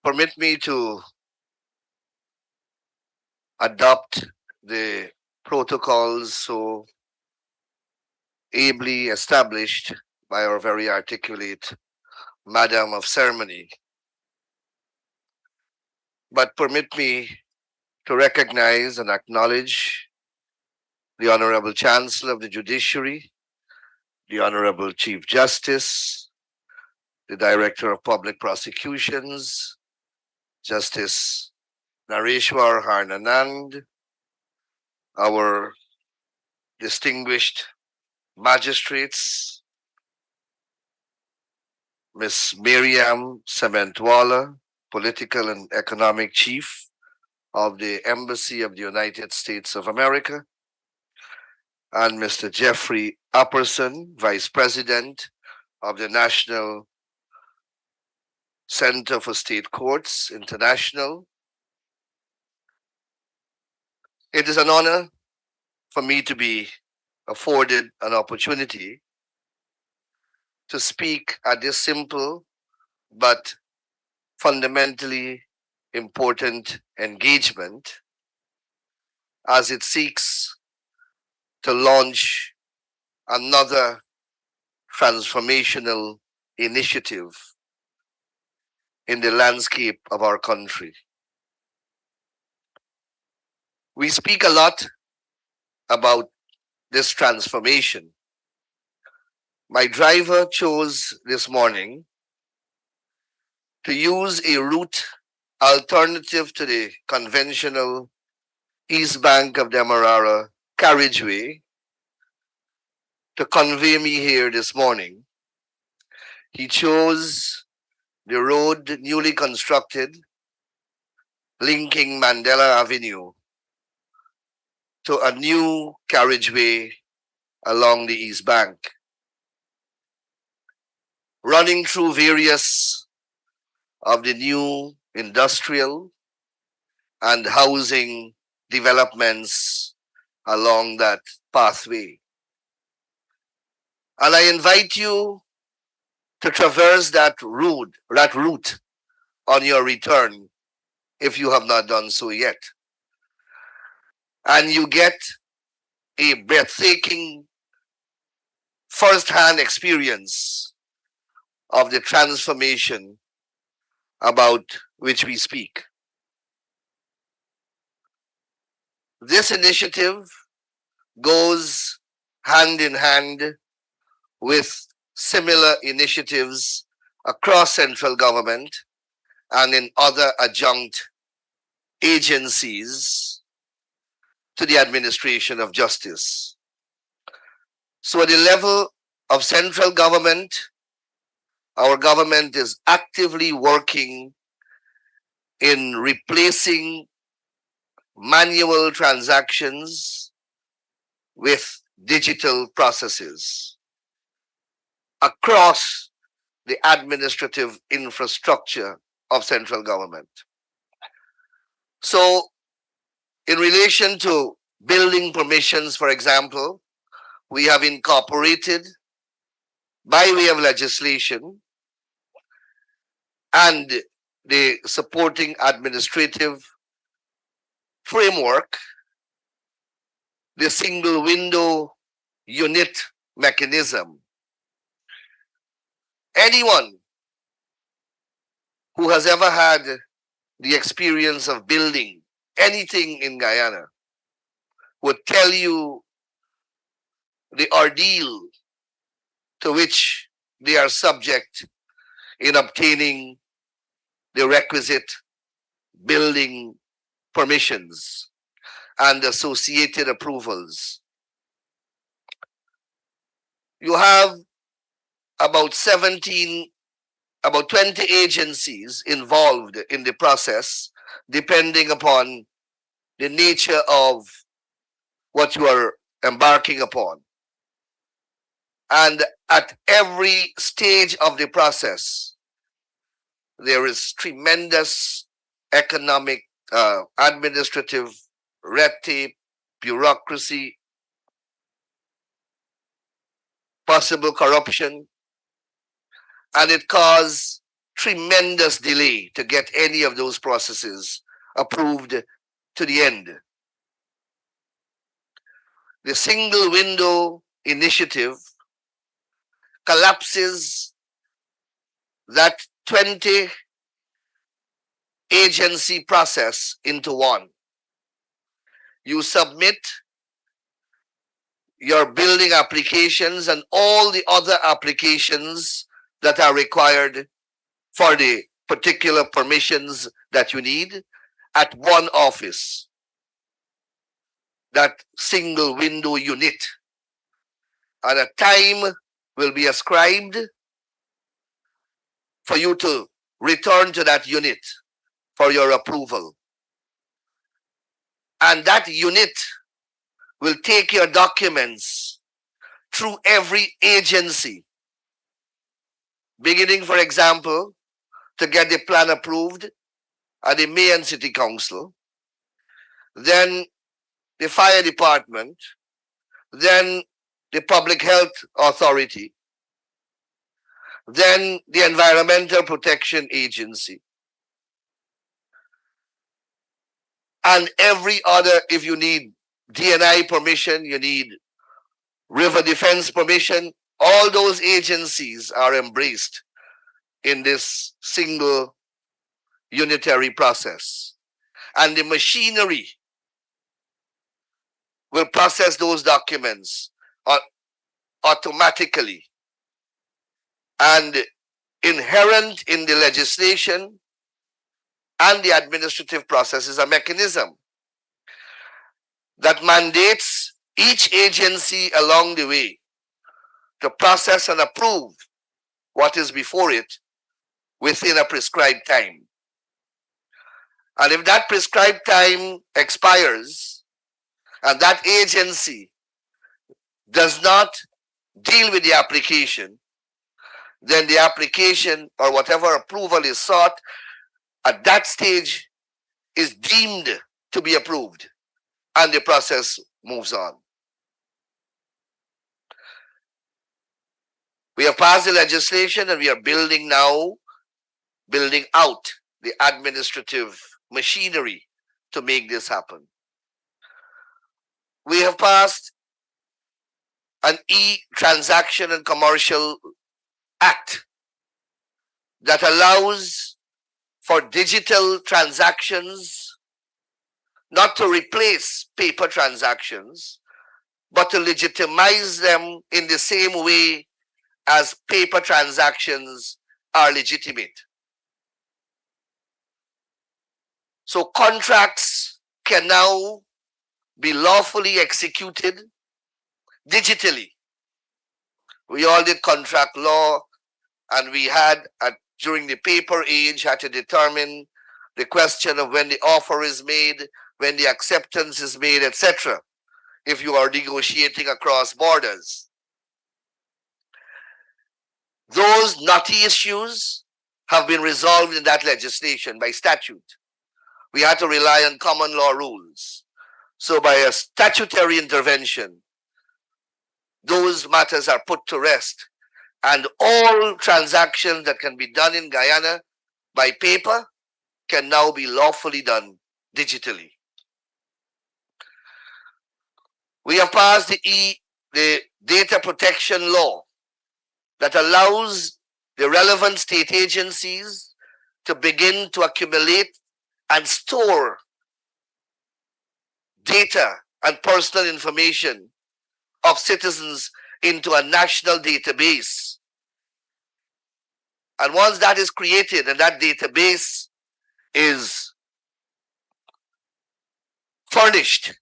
Permit me to adopt the protocols so ably established by our very articulate Madam of Ceremony. But permit me to recognize and acknowledge the Honorable Chancellor of the Judiciary, the Honorable Chief Justice, the Director of Public Prosecutions, Justice 𝘔𝘶𝘴𝘪𝘐 𝘔𝘶𝘴𝘪𝘤, our distinguished magistrates, Ms. 𝘰𝘰𝘯𝘵, Political and Economic Chief of the Embassy of the United States of America, and Mr. Jeffrey Upperson, Vice President of the National Center for State Courts International. It is an honor for me to be afforded an opportunity to speak at this simple but fundamentally important engagement as it seeks to launch another transformational initiative in the landscape of our country. We speak a lot about this transformation. My driver chose this morning to use a route alternative to the conventional East Bank of Demerara carriageway to convey me here this morning. He chose the road newly constructed linking Mandela Avenue to a new carriageway along the East Bank, running through various of the new industrial and housing developments along that pathway. And I invite you to traverse that route on your return if you have not done so yet. And you get a breathtaking first-hand experience of the transformation about which we speak. This initiative goes hand in hand with similar initiatives across central government and in other adjunct agencies to the administration of justice. So at the level of central government, our government is actively working in replacing manual transactions with digital processes across the administrative infrastructure of central government. So in relation to building permissions, for example, we have incorporated by way of legislation and the supporting administrative framework, the single window unit mechanism. Anyone who has ever had the experience of building anything in Guyana would tell you the ordeal to which they are subject in obtaining the requisite building permissions and associated approvals. You have about 20 agencies involved in the process, depending upon the nature of what you are embarking upon. And at every stage of the process, there is tremendous economic, administrative red tape, bureaucracy, possible corruption, and it causes tremendous delay to get any of those processes approved to the end. The single window initiative collapses that 20 agency process into one. You submit your building applications and all the other applications that are required for the particular permissions that you need at one office, that single window unit. And a time will be ascribed for you to return to that unit for your approval. And that unit will take your documents through every agency, beginning, for example, to get the plan approved at the Mayor and City Council, then the Fire Department, then the Public Health Authority, then the Environmental Protection Agency, and every other. If you need DNI permission, you need river defense permission, all those agencies are embraced in this single unitary process. And the machinery will process those documents automatically. And inherent in the legislation and the administrative process is a mechanism that mandates each agency along the way to process and approve what is before it within a prescribed time. And if that prescribed time expires and that agency does not deal with the application, then the application or whatever approval is sought at that stage is deemed to be approved and the process moves on. We have passed the legislation and we are building out the administrative machinery to make this happen. We have passed an E-Transaction and Commercial Act that allows for digital transactions not to replace paper transactions, but to legitimize them in the same way as paper transactions are legitimate. So contracts can now be lawfully executed digitally. We all did contract law, and we had, during the paper age, had to determine the question of when the offer is made, when the acceptance is made, etc., if you are negotiating across borders. Those knotty issues have been resolved in that legislation by statute. We had to rely on common law rules. So by a statutory intervention, those matters are put to rest, and all transactions that can be done in Guyana by paper can now be lawfully done digitally. We have passed the data protection law that allows the relevant state agencies to begin to accumulate and store data and personal information of citizens into a national database. And once that is created and that database is furnished,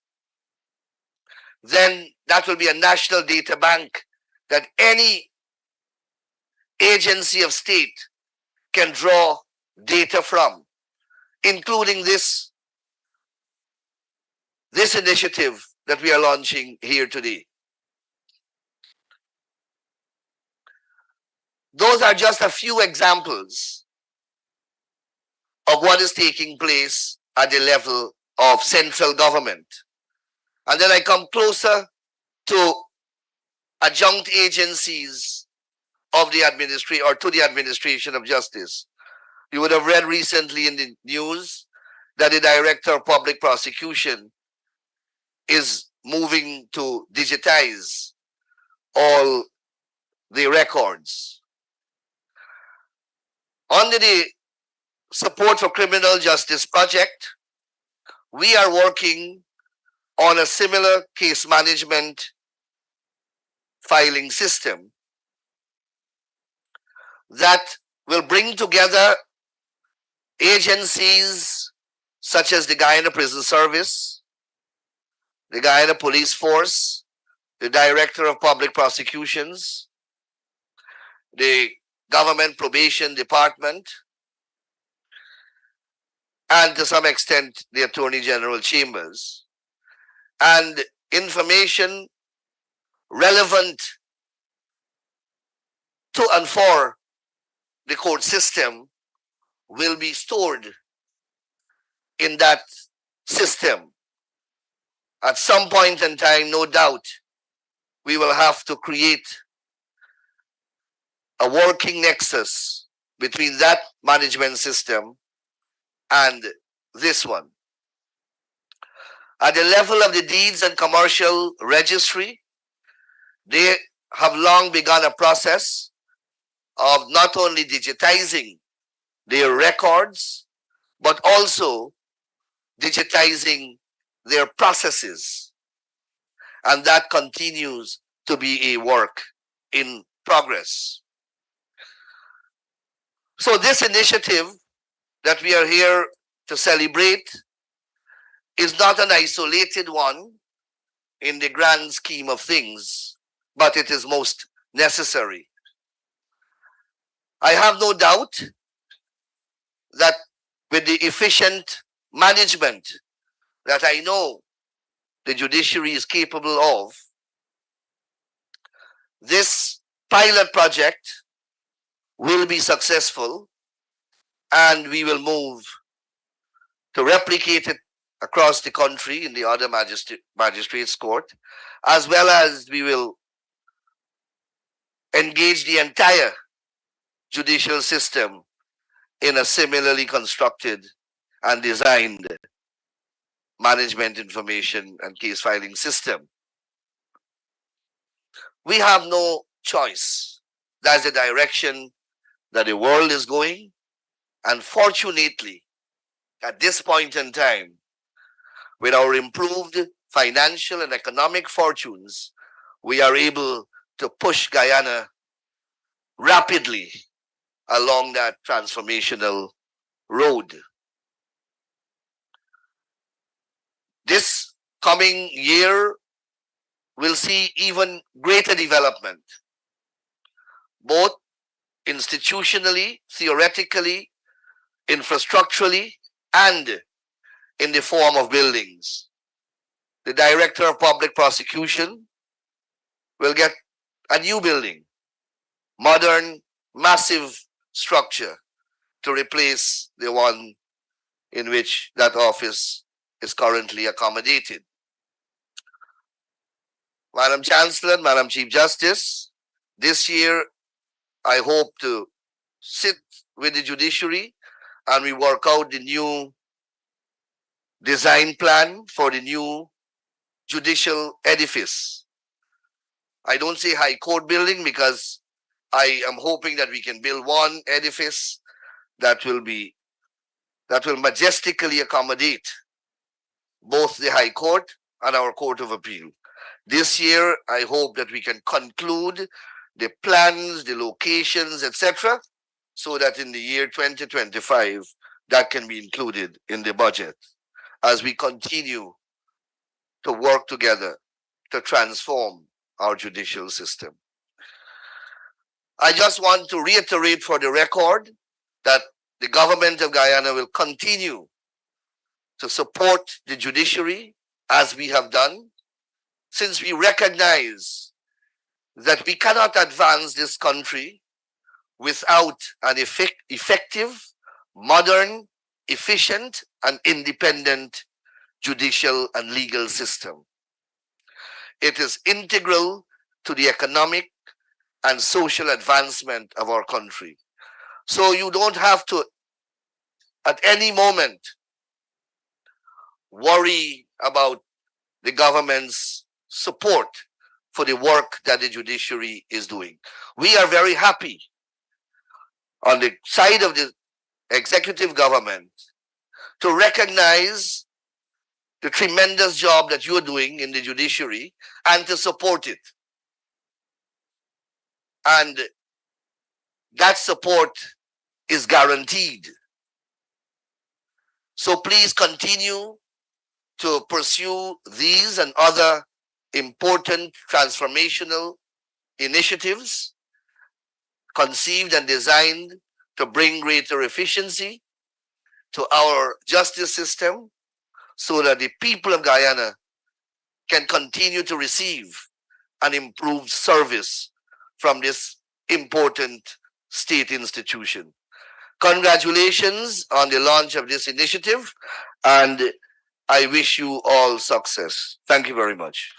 then that will be a national data bank that any agency of state can draw data from, including this initiative that we are launching here today. Those are just a few examples of what is taking place at the level of central government. And then I come closer to adjunct agencies of the administration or to the administration of justice. You would have read recently in the news that the Director of Public Prosecution is moving to digitize all the records. Under the Support for Criminal Justice Project, we are working on a similar case management filing system that will bring together agencies such as the Guyana Prison Service, the Guyana Police Force, the Director of Public Prosecutions, the Government Probation Department, and to some extent the Attorney General Chambers, and information relevant to and for the court system will be stored in that system. At some point in time, no doubt, we will have to create a working nexus between that management system and this one. At the level of the Deeds and Commercial Registry, they have long begun a process of not only digitizing their records, but also digitizing their processes. And that continues to be a work in progress. So this initiative that we are here to celebrate is not an isolated one in the grand scheme of things, but it is most necessary. I have no doubt that with the efficient management that I know the judiciary is capable of, this pilot project will be successful, and we will move to replicate it across the country in the other magistrates court, as well as we will engage the entire judicial system in a similarly constructed and designed management information and case filing system. We have no choice. That's the direction that the world is going. And fortunately, at this point in time, with our improved financial and economic fortunes, we are able to push Guyana rapidly along that transformational road. This coming year will see even greater development, both institutionally, theoretically, infrastructurally, and in the form of buildings. The Director of Public Prosecution will get a new building, modern, massive structure to replace the one in which that office is currently accommodated. Madam Chancellor, Madam Chief Justice, this year I hope to sit with the judiciary and we work out the new design plan for the new judicial edifice. I don't say High Court building because I am hoping that we can build one edifice that will majestically accommodate both the High Court and our Court of Appeal. This year, I hope that we can conclude the plans, the locations, etc., so that in the year 2025, that can be included in the budget as we continue to work together to transform our judicial system. I just want to reiterate for the record that the government of Guyana will continue to support the judiciary as we have done, since we recognize that we cannot advance this country without an effective, modern, efficient, and independent judicial and legal system. It is integral to the economic and social advancement of our country. So you don't have to at any moment worry about the government's support for the work that the judiciary is doing. We are very happy on the side of the executive government to recognize the tremendous job that you're doing in the judiciary and to support it. And that support is guaranteed. So please continue to pursue these and other important transformational initiatives conceived and designed to bring greater efficiency to our justice system so that the people of Guyana can continue to receive an improved service from this important state institution. Congratulations on the launch of this initiative, and I wish you all success. Thank you very much.